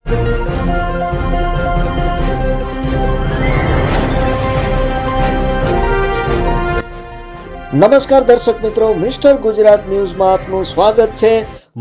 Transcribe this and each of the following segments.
નમસ્કાર દર્શક મિત્રો, મિસ્ટર ગુજરાત ન્યૂઝમાં આપનું સ્વાગત છે।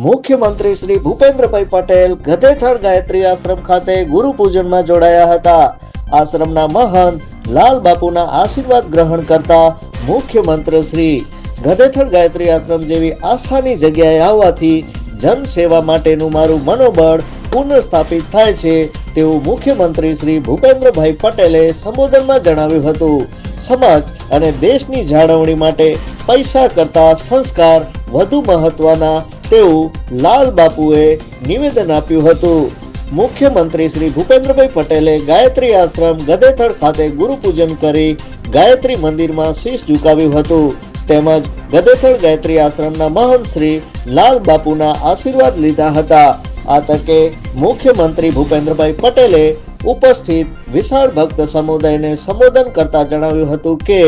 મુખ્યમંત્રી શ્રી ભૂપેન્દ્રભાઈ પટેલ ગધેથડ ગાયત્રી આશ્રમ ખાતે ગુરુ પૂજનમાં જોડાયા હતા। આશ્રમના મહંત લાલ બાપુના આશીર્વાદ ગ્રહણ કરતા મુખ્યમંત્રી શ્રી ગધેથડ ગાયત્રી આશ્રમ જેવી આસ્થાની જગ્યાએ આવવાથી જનસેવા માટેનું મારું મનોબળ પુનઃસ્થાપિત થાય છે તેવું મુખ્યમંત્રી શ્રી ભૂપેન્દ્રભાઈ પટેલે સંબોધનમાં જણાવ્યું હતું। સમાજ અને દેશની જાળવણી માટે પૈસા કરતા સંસ્કાર વધુ મહત્વના તેવું લાલ બાપુએ નિવેદન આપ્યું હતું। મુખ્યમંત્રી શ્રી ભૂપેન્દ્રભાઈ પટેલે ગાયત્રી આશ્રમ ગધેથડ ખાતે ગુરુ પૂજન કરી ગાયત્રી મંદિરમાં શીશ ઝુકાવ્યું હતું તેમજ ગધેથડ ગાયત્રી આશ્રમના મહંત શ્રી લાલ બાપુના આશીર્વાદ લીધા હતા। આ તકે મુખ્યમંત્રી ભૂપેન્દ્રભાઈ પટેલે ઉપસ્થિત વિશાળ ભક્ત સમુદાયને સંબોધન કરતા જણાવ્યું હતું કે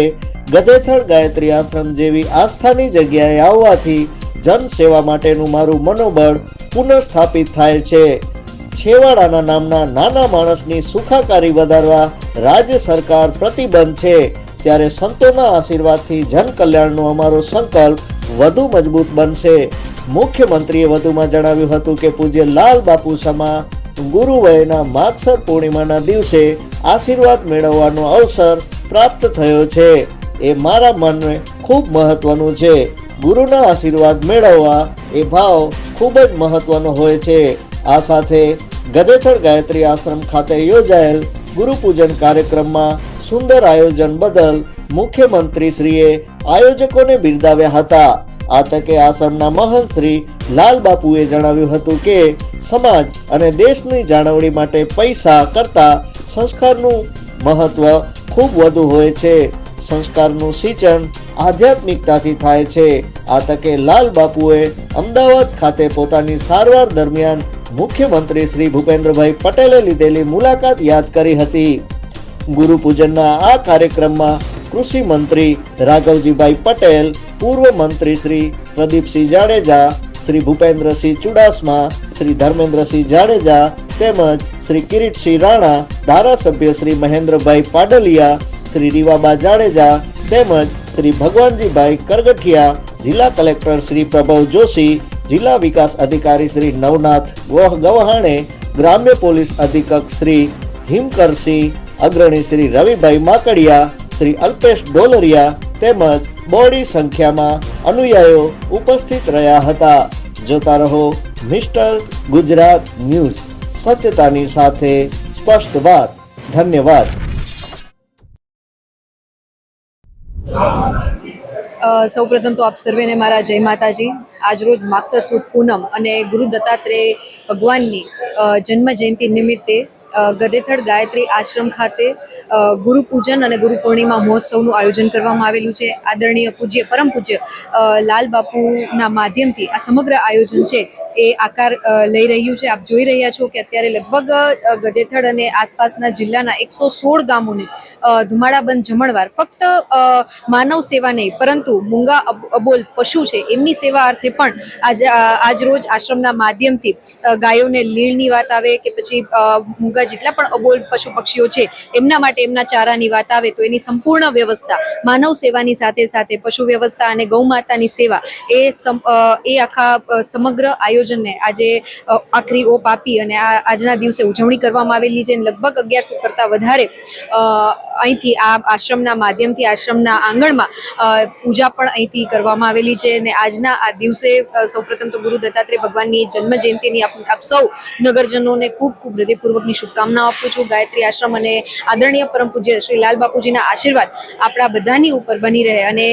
ગધેથડ ગાયત્રી આશ્રમ જેવી આસ્થાની જગ્યાએ આવવાથી જનસેવા માટેનું મારું મનોબળ પુનઃસ્થાપિત થાય છે। છેવાડાના નામના નાના માણસની સુખાકારી વધારવા રાજ્ય સરકાર પ્રતિબદ્ધ છે, ત્યારે સંતોના આશીર્વાદથી જન કલ્યાણનો અમારો સંકલ્પ વધુ મજબૂત બનશે। મુખ્યમંત્રીએ વધુમાં જણાવ્યું હતું કે પૂજ્ય લાલ બાપુ સમા ગુરુવયના માગસર પૂર્ણિમાના દિવસે આશીર્વાદ મેળવવાનો અવસર પ્રાપ્ત થયો છે એ મારા મનને ખૂબ મહત્વનું છે। ગુરુના આશીર્વાદ મેળવવા એ ભાવ ખૂબ જ મહત્વનો હોય છે। આ સાથે ગધેથડ ગાયત્રી આશ્રમ ખાતે યોજાયેલ ગુરુ પૂજન કાર્યક્રમમાં સુંદર આયોજન બદલ મુખ્યમંત્રીશ્રીએ આયોજકોને બિરદાવ્યા હતા। આ તકે આશ્રમના મહંત શ્રી લાલ બાપુએ જણાવ્યું હતું કે સમાજ અને દેશની જાળવણી માટે પૈસા કરતા સંસ્કારનું મહત્વ ખૂબ વધુ હોય છે। સંસ્કારનું સિંચન આધ્યાત્મિકતાથી થાય છે। આ તકે લાલ બાપુએ અમદાવાદ ખાતે પોતાની સારવાર દરમિયાન મુખ્યમંત્રી શ્રી ભૂપેન્દ્રભાઈ પટેલે લીધેલી મુલાકાત યાદ કરી હતી। ગુરુ પૂજનના આ કાર્યક્રમમાં કૃષિ મંત્રી રાઘવજીભાઈ પટેલ, પૂર્વ મંત્રી શ્રી પ્રદીપસિંહ જાડેજા, શ્રી ભૂપેન્દ્રસિંહ ચુડાસમા, શ્રી ધર્મેન્દ્રસિંહ જાડેજા તેમજ શ્રી કિરીટસિંહ રાણા, ધારાસભ્ય શ્રી મહેન્દ્રભાઈ પાડલિયા, શ્રી રીવાબા જાડેજા તેમજ શ્રી ભગવાનજીભાઈ કરગઠિયા, જિલ્લા કલેક્ટર શ્રી પ્રભવ જોશી, જિલ્લા વિકાસ અધિકારી શ્રી નવનાથ ગવહાણે, ગ્રામ્ય પોલીસ અધિક્ષક શ્રી હિમકરસિંહ, અગ્રણી શ્રી રવિભાઈ માકડિયા, શ્રી અલ્પેશ ડોલરિયા તેમજ બોડી સંખ્યામાં અનુયાયીઓ ઉપસ્થિત રહ્યા હતા। જોતા રહો મિસ્ટર ગુજરાત ન્યૂઝ, સત્યતાની સાથે સ્પષ્ટ વાત। ધન્યવાદ। સૌપ્રથમ તો આપ સર્વેને મારા જય માતાજી। આજરોજ માગસર સુદ પૂનમ અને ગુરુ દત્તાત્રેય ભગવાનની જન્મ જયંતિ નિમિત્તે ગધેથડ ગાયત્રી આશ્રમ ખાતે ગુરુ પૂજન અને ગુરુ પૂર્ણિમા મહોત્સવનું આયોજન કરવામાં આવેલું છે। આદરણીય પૂજ્ય પરમ પૂજ્ય લાલ બાપુના માધ્યમથી આ સમગ્ર આયોજન છે એ આકાર લઈ રહ્યું છે। આપ જોઈ રહ્યા છો કે અત્યારે લગભગ ગધેથડ અને આસપાસના જિલ્લાના 116 ગામોને ધુમાડાબંધ જમણવાર ફક્ત માનવ સેવા નહીં પરંતુ મૂંગા અબોલ પશુ છે એમની સેવા અર્થે પણ આજરોજ આશ્રમના માધ્યમથી ગાયોને લીણની વાત આવે કે પછી મૂંગા જેટલા પણ અબોલ પશુ પક્ષીઓ છે એમના માટે એમના ચારાની વાત આવે તો એની સંપૂર્ણ વ્યવસ્થા માનવ સેવાની સાથે સાથે પશુ વ્યવસ્થા અને ગૌ માતાની સેવા એ આખા સમગ્ર આયોજનને આજે આખરી ઓપ આપી અને આજના દિવસે ઉજવણી કરવામાં આવેલી છે। લગભગ 1100 કરતાં વધારે અહીંથી આ આશ્રમના માધ્યમથી આશ્રમના આંગણમાં પૂજા પણ અહીંથી કરવામાં આવેલી છે। અને આજના આ દિવસે સૌપ્રથમ તો ગુરુ દત્તાત્રેય ભગવાનની જન્મ જયંતિની આપ સૌ નગરજનોને ખૂબ ખૂબ હૃદયપૂર્વકની શુભકામનાઓ આપું છું। ગાયત્રી આશ્રમ અને આદરણીય પરમ પૂજ્ય શ્રી લાલ બાપુજીના આશીર્વાદ આપણા બધાની ઉપર બની રહે અને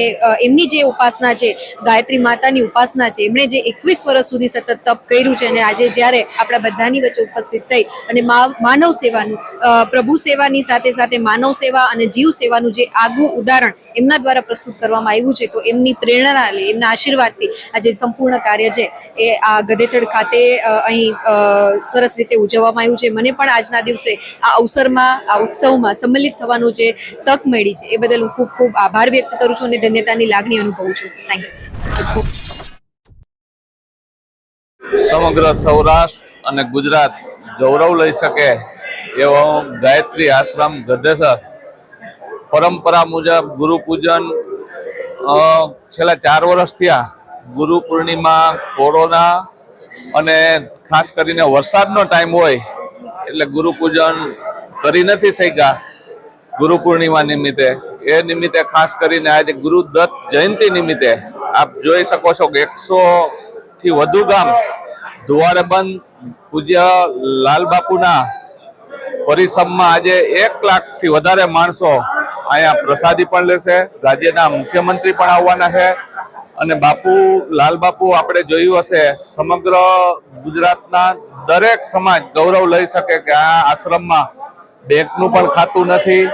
એમની જે ઉપાસના છે ગાયત્રી માતાની ઉપાસના છે, એમણે જે 21 વર્ષ સુધી સતત તપ કર્યું છે અને આજે જ્યારે આપણા બધાની વચ્ચે ઉપસ્થિત થઈ અને માનવ સેવાનું પ્રભુ સેવાની સાથે સાથે માનવ સેવા અને જીવ સેવાનું જે આગવું ઉદાહરણ એમના દ્વારા પ્રસ્તુત કરવામાં આવ્યું છે તો એમની પ્રેરણા લે એમના આશીર્વાદથી આજે સંપૂર્ણ કાર્ય છે એ આ ગધેથડ ખાતે અહીં સરસ રીતે ઉજવવામાં આવ્યું છે। મને પણ આજના દિવસે આ અવસરમાં આ ઉત્સવમાં સંમિલિત થવાનું જે તક મળી છે એ બદલ હું ખૂબ ખૂબ આભાર વ્યક્ત કરું છું અને ધન્યતાની લાગણી અનુભવું છું। Thank you. સમગ્ર સૌરાષ્ટ્ર અને ગુજરાત ગૌરવ લઈ શકે એવો ગાયત્રી આશ્રમ ગધેસર પરંપરા મુજબ ગુરુ પૂજન છેલ્લા 4 વર્ષ થયા. ગુરુ પૂર્ણિમા, કોરોના અને ખાસ કરીને વરસાદનો ટાઈમ હોય એટલે ગુરુ પૂજન કરી નથી શક્યા. ગુરુ પૂર્ણિમા નિમિત્તે ખાસ કરીને આજે ગુરુદત્ત જયંતિ નિમિત્તે આપ જોઈ શકો છો કે 100 થી વધુ ગામ દ્વારે બંધ પૂજ્ય લાલ બાપુના પરિસરમાં આજે 1 લાખથી વધારે માણસો અહીંયા પ્રસાદી પણ લેશે. રાજ્યના મુખ્યમંત્રી પણ આવવાના છે અને લાલ બાપુ આપણે જોયું હશે સમગ્ર ગુજરાતના દરેક સમાજ ગૌરવ લઈ શકે કે આ આશ્રમમાં બેંકનું પણ ખાતું નથી,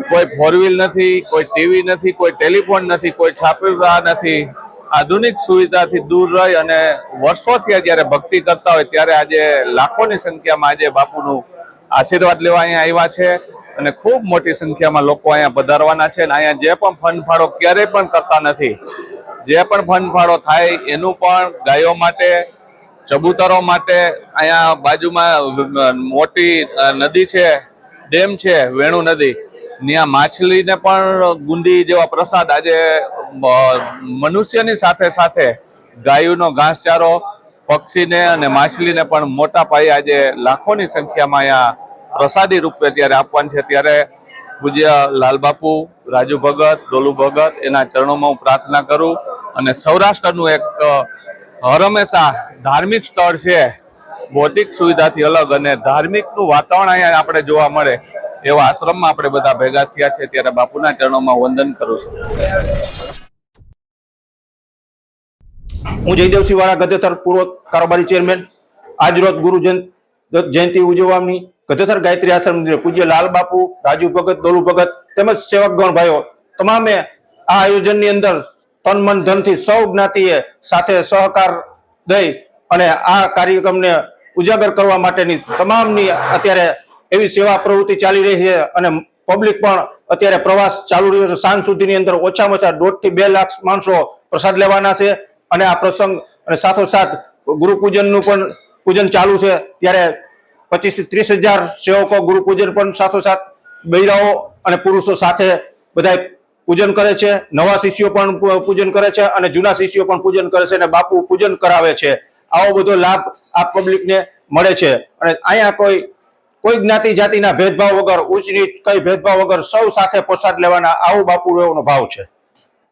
કોઈ 4 વ્હીલ નથી, કોઈ ટીવી નથી, કોઈ ટેલિફોન નથી, કોઈ છાપરા નથી. આધુનિક સુવિધાથી દૂર રહી અને વર્ષોથી જ્યારે ભક્તિ કરતા હોય ત્યારે આજે લાખોની સંખ્યામાં આજે બાપુનું આશીર્વાદ લેવા અહીંયા આવ્યા છે અને ખૂબ મોટી સંખ્યામાં લોકો અહીંયા પધારવાના છે. અને અહીંયા જે પણ ફંડ ક્યારેય પણ કરતા નથી. જે પણ ફંડ થાય એનું પણ ગાયો માટે, ચબૂતરો માટે, અહીંયા બાજુમાં મોટી નદી છે, ડેમ છે વેણુ નદી, ત્યાં માછલીને પણ ગુંદી જેવા પ્રસાદ આજે મનુષ્યની સાથે સાથે ગાયોનો ઘાસચારો, પક્ષીને અને માછલીને પણ મોટા પાયે આજે લાખોની સંખ્યામાં અહીંયા પ્રસાદી રૂપે ત્યારે આપવાનું છે. ત્યારે પૂજ્ય લાલબાપુ, રાજુ ભગત, ડોલુ ભગત એના ચરણોમાં હું પ્રાર્થના કરું અને સૌરાષ્ટ્રનું એક હંમેશા ધાર્મિક સ્થળ છે, ભૌતિક સુવિધાથી અલગ અને ધાર્મિકનું વાતાવરણ અહીંયા આપણે જોવા મળે એવા આશ્રમમાં આપણે બધા ભેગા થયા છે. ત્યારે બાપુના ચરણોમાં વંદન કરું છું. હું જયદેવસિંહ વાળા ગધેથર પૂર્વ કારોબારી ચેરમેન. આજ રોજ ગુરુ જયંતિ ઉજવવાની ગધેથર ગાયત્રી આશ્રમ પૂજ્ય લાલ બાપુ, રાજુ ભગત, ડોલુ ભગત તેમજ સેવકગણ ભાઈઓ તમામે આ આયોજનની અંદર તન મન ધનથી સૌ જ્ઞાતિએ સાથે સહકાર દઈ અને આ કાર્યક્રમને ઉજાગર કરવા માટેની તમામની અત્યારે એવી સેવા પ્રવૃત્તિ ચાલી રહી છે અને પબ્લિક પણ અત્યારે પ્રવાસ ચાલુ રહ્યો છે. સાંજ સુધીની અંદર ઓછામાં ઓછા 1.5 થી 2 લાખ માણસો પ્રસાદ લેવાના છે અને આ પ્રસંગ અને સાથોસાથ ગુરુ પૂજનનું પણ પૂજન ચાલુ છે. ત્યારે 25 થી 30 હજાર સેવકો ગુરુ પૂજન પણ સાથોસાથ બૈરાઓ અને પુરુષો સાથે બધા પૂજન કરે છે. નવા શિષ્યો પણ પૂજન કરે છે અને જૂના શિષ્યો પણ પૂજન કરે છે અને બાપુ પૂજન કરાવે છે. આવો બધો લાભ આ પબ્લિકને મળે છે અને અહીંયા કોઈ જ્ઞાતિ જાતિના ભેદભાવ વગર, ઉચ્ચ નીચ કઈ ભેદભાવ વગર સૌ સાથે પ્રસાદ લેવાના આવો બાપુનો ભાવ છે.